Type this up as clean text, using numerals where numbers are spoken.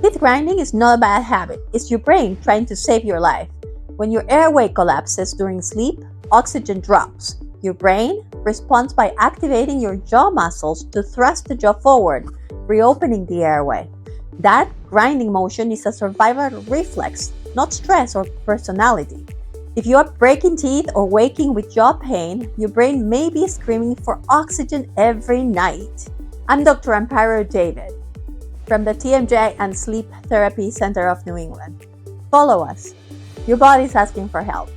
Teeth grinding is not a bad habit, it's your brain trying to save your life. When your airway collapses during sleep, oxygen drops. Your brain responds by activating your jaw muscles to thrust the jaw forward, reopening the airway. That grinding motion is a survival reflex, not stress or personality. If you are breaking teeth or waking with jaw pain, your brain may be screaming for oxygen every night. I'm Dr. Amparo David from the TMJ and Sleep Therapy Center of New England. Follow us. Your body's asking for help.